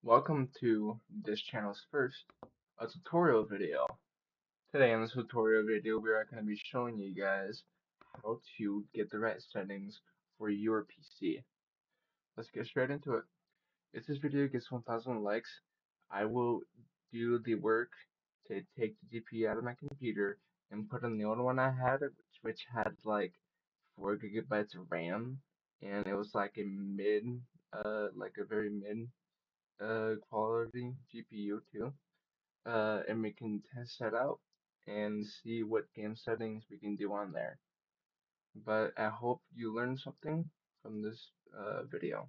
Welcome to this channel's first a tutorial video. Today in this tutorial video we are going to be showing you guys how to get the right settings for your PC. Let's get straight into it. If this video gets 1,000 likes, I will do the work to take the GPU out of my computer and put in the old one I had, which had like 4 gigabytes of RAM, and it was like a very mid quality GPU too. And we can test that out and see what game settings we can do on there. But I hope you learned something from this video.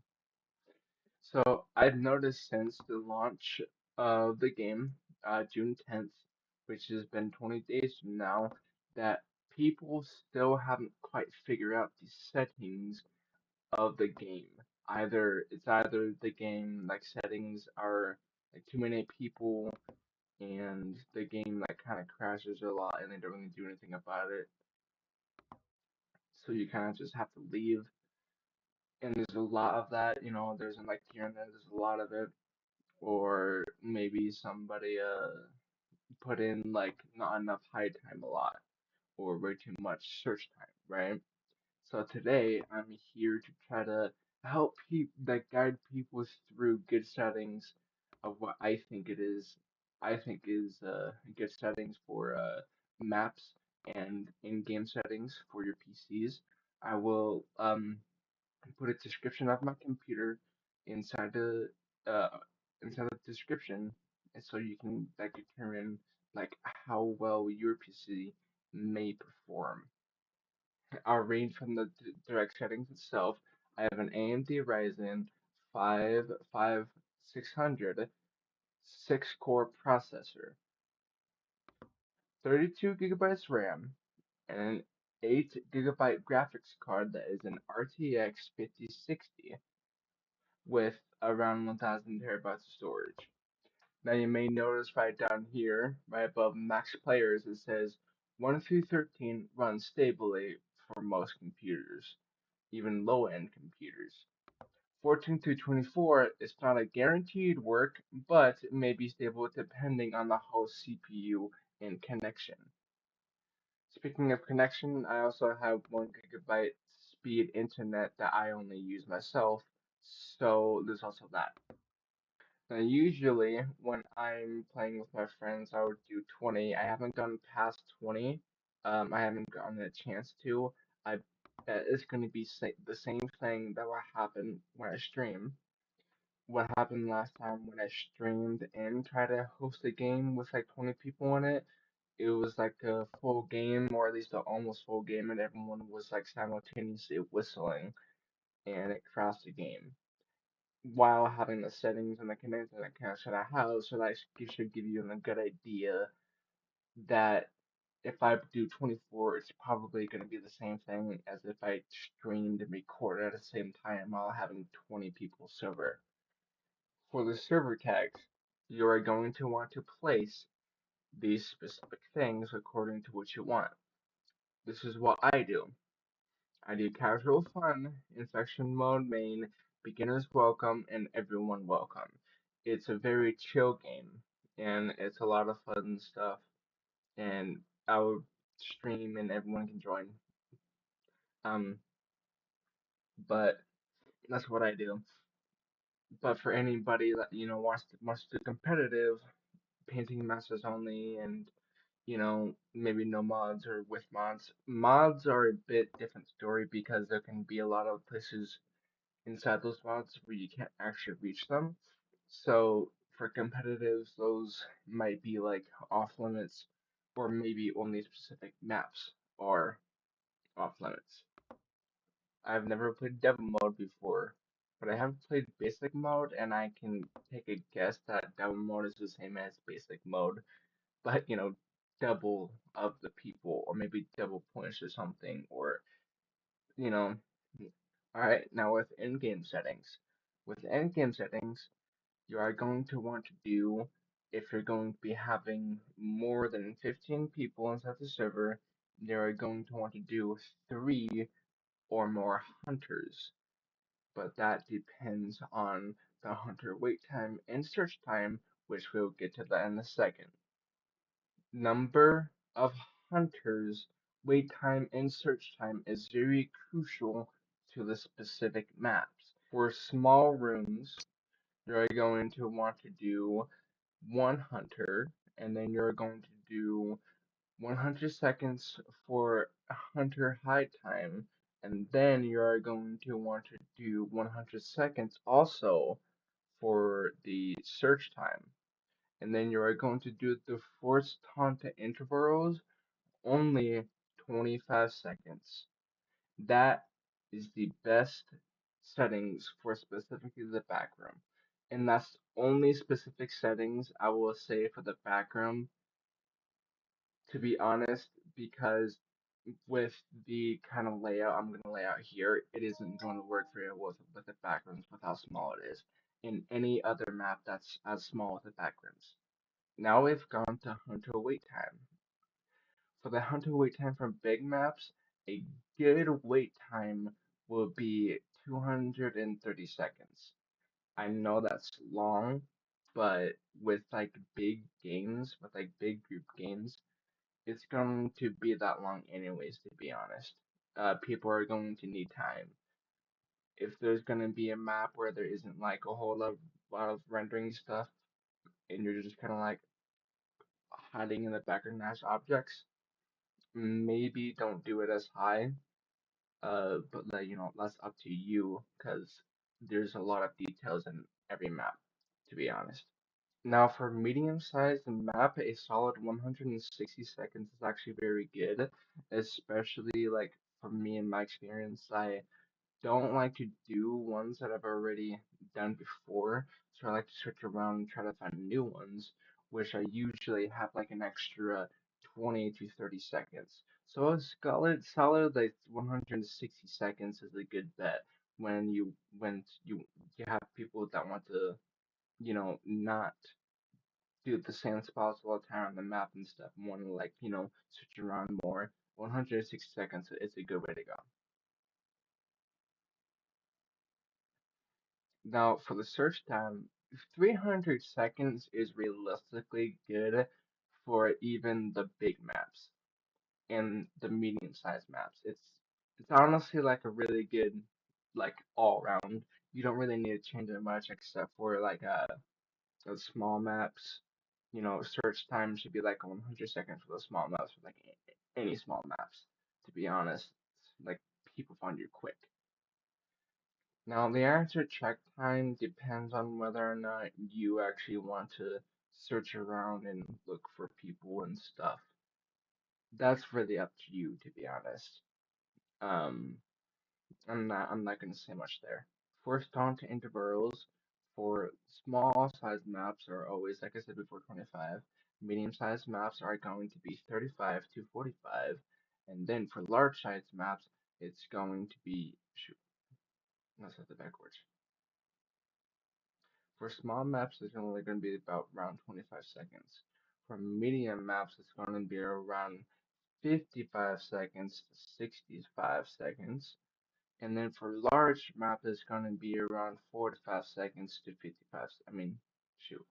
So I've noticed since the launch of the game, June 10th, which has been 20 days from now, that people still haven't quite figured out the settings of the game. Either the game like settings are like too many people and the game like kind of crashes a lot and they don't really do anything about it. So you kind of just have to leave. And there's a lot of that, there's like here and there's a lot of it. Or maybe somebody put in like not enough hide time a lot or way too much search time, right? So today I'm here to try to help people that guide people through good settings of what I think is good settings for maps and in-game settings for your PCs. I will put a description of my computer inside the uh inside the description, and so you can like determine like how well your PC may perform. I'll read from the direct settings itself. I have an AMD Ryzen 5 5600 6-core processor, 32 gigabytes RAM, and an 8 gigabyte graphics card that is an RTX 5060 with around 1000 terabytes of storage. Now you may notice right down here, right above max players, it says 1 through 13 runs stably for most computers, even low-end computers. 14 through 24 is not a guaranteed work, but it may be stable depending on the host CPU and connection. Speaking of connection, I also have 1 gigabyte speed internet that I only use myself, so there's also that. Now, usually when I'm playing with my friends, I would do 20. I haven't gone past 20. I haven't gotten a chance to. I bet it's going to be the same thing that will happen when I stream. What happened last time when I streamed and tried to host a game with like 20 people in it. It was like a full game, or at least an almost full game, and everyone was like simultaneously whistling, and it crashed the game while having the settings and the connection I have, so that should give you a good idea that if I do 24, it's probably going to be the same thing as if I streamed and recorded at the same time while having 20 people server. For the server tags, you are going to want to place these specific things according to what you want. This is what I do. I do casual fun, infection mode main, beginners welcome, and everyone welcome. It's a very chill game, and it's a lot of fun stuff, and I'll stream and everyone can join. Um, but that's what I do. But for anybody that, wants to do competitive, painting masters only, and, maybe no mods or with mods. Mods are a bit different story because there can be a lot of places inside those mods where you can't actually reach them. So for competitives, those might be like off limits, or maybe only specific maps are off limits. I've never played devil mode before, but I have played basic mode, and I can take a guess that devil mode is the same as basic mode, but double of the people, or maybe double points or something, or you know, Alright, now with in-game settings. With in-game settings, you are going to want to do, if you're going to be having more than 15 people inside the server, you are going to want to do 3 or more hunters. But that depends on the hunter wait time and search time, which we'll get to that in a second. Number of hunters, wait time, and search time is very crucial to the specific maps. For small rooms, you're going to want to do one hunter, and then you're going to do 100 seconds for hunter hide time, and then you're going to want to do 100 seconds also for the search time. And then you are going to do the forced taunt intervals only 25 seconds. That is the best settings for specifically the backroom. And that's only specific settings I will say for the backroom, to be honest, because with the kind of layout I'm going to lay out here, it isn't going to work very well with the backgrounds with how small it is in any other map that's as small as the backgrounds. Now we've gone to hunter wait time. For the hunter wait time for big maps, a good wait time will be 230 seconds. I know that's long, but with like big games, with like big group games, it's going to be that long anyways, to be honest. People are going to need time. If there's going to be a map where there isn't like a whole lot of rendering stuff, and you're just kind of like hiding in the background as objects, maybe don't do it as high. But like, that's up to you, because there's a lot of details in every map, to be honest. Now, for medium-sized map, a solid 160 seconds is actually very good, especially like for me in my experience. I don't like to do ones that I've already done before, so I like to search around and try to find new ones, which I usually have like an extra 20 to 30 seconds. So a solid like 160 seconds is a good bet when you have people that want to, not do the same spots all the time on the map and stuff, and want to like, switch around more. 160 seconds is a good way to go. Now, for the search time, 300 seconds is realistically good for even the big maps and the medium-sized maps. It's honestly like a really good like all round. You don't really need to change it much except for like the small maps. Search time should be like 100 seconds for the small maps, for like any small maps. To be honest, like people find you quick. Now, the answer check time depends on whether or not you actually want to search around and look for people and stuff. That's really up to you, to be honest. Um, I'm not gonna say much there. Forced onto intervals for small sized maps are always, like I said before, 25. Medium sized maps are going to be 35 to 45. And then for large sized maps, it's going to be, shoot, let's set the backwards. For small maps, it's only going to be about around 25 seconds. For medium maps, it's going to be around 55 seconds to 65 seconds. And then for large map, it's going to be around 45 seconds to 55. I mean, shoot.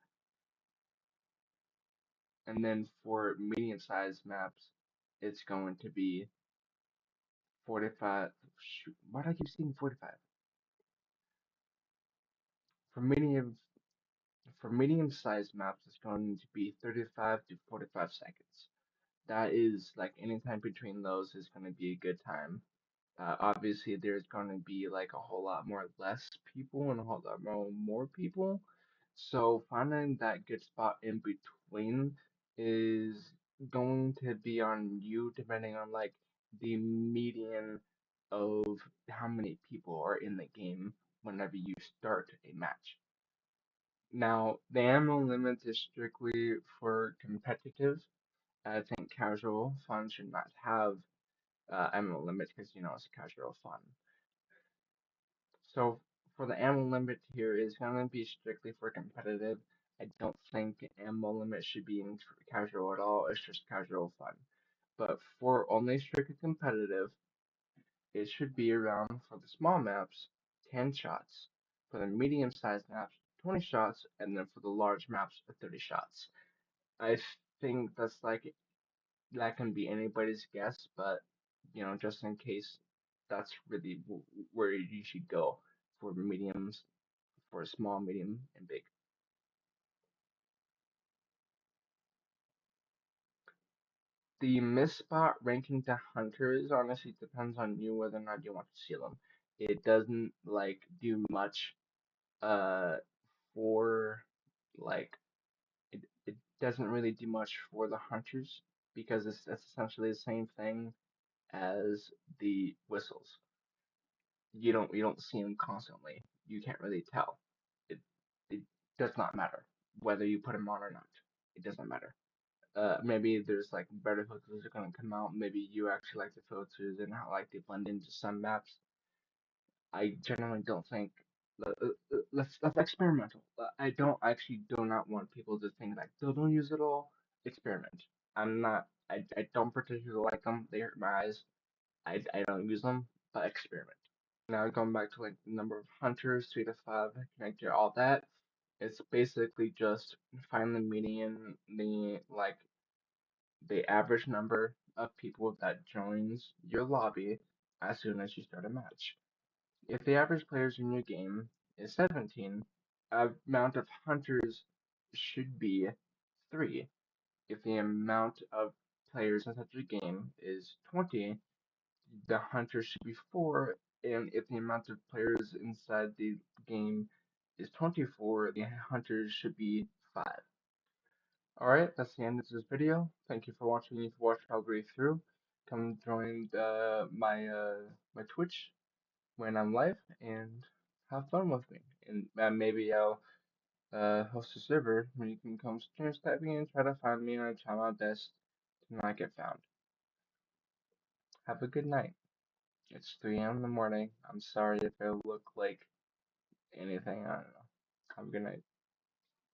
And then for medium-sized maps, it's going to be 45. Shoot, why do I keep seeing 45? For medium for medium-sized maps, it's going to be 35 to 45 seconds. That is like anytime between those is going to be a good time. Obviously, there's going to be like a whole lot more less people and a whole lot more people. So finding that good spot in between is going to be on you, depending on like the median of how many people are in the game whenever you start a match. Now, the ammo limit is strictly for competitive. I think casual fun should not have ammo limit because it's casual fun. So for the ammo limit here is gonna be strictly for competitive. I don't think ammo limit should be in casual at all. It's just casual fun. But for only strictly competitive, it should be around for the small maps, 10 shots. For the medium-sized maps, 20 shots, and then for the large maps, 30 shots. I think that's like that can be anybody's guess, but just in case, that's really where you should go for mediums, for small, medium, and big. The miss spot ranking to hunters honestly depends on you whether or not you want to seal them. It doesn't like do much uh for like it doesn't really do much for the hunters because it's essentially the same thing as the whistles. You don't see them constantly. You can't really tell. It it does not matter whether you put them on or not. It doesn't matter. Maybe there's like better filters are gonna come out. Maybe you actually like the filters and how like they blend into some maps. I generally don't think. That's experimental. I don't actually do not want people to think like don't use it all. Experiment. I'm not. I don't particularly like them. They hurt my eyes. I don't use them, but experiment. Now going back to like the number of hunters, 3 to 5, connector, all that. It's basically just find the median, the average number of people that joins your lobby as soon as you start a match. If the average players in your game is 17, amount of hunters should be 3. If the amount of players in such a game is 20, the hunters should be 4. And if the amount of players inside the game is 24, the hunters should be 5. Alright, that's the end of this video. Thank you for watching. If you watched all the way through, come join my Twitch when I'm live and have fun with me. And maybe I'll host a server where you can come stream stab me and try to find me and I try my best to not get found. Have a good night. It's 3 a.m. in the morning. I'm sorry if I look like anything. I don't know. Have a good night.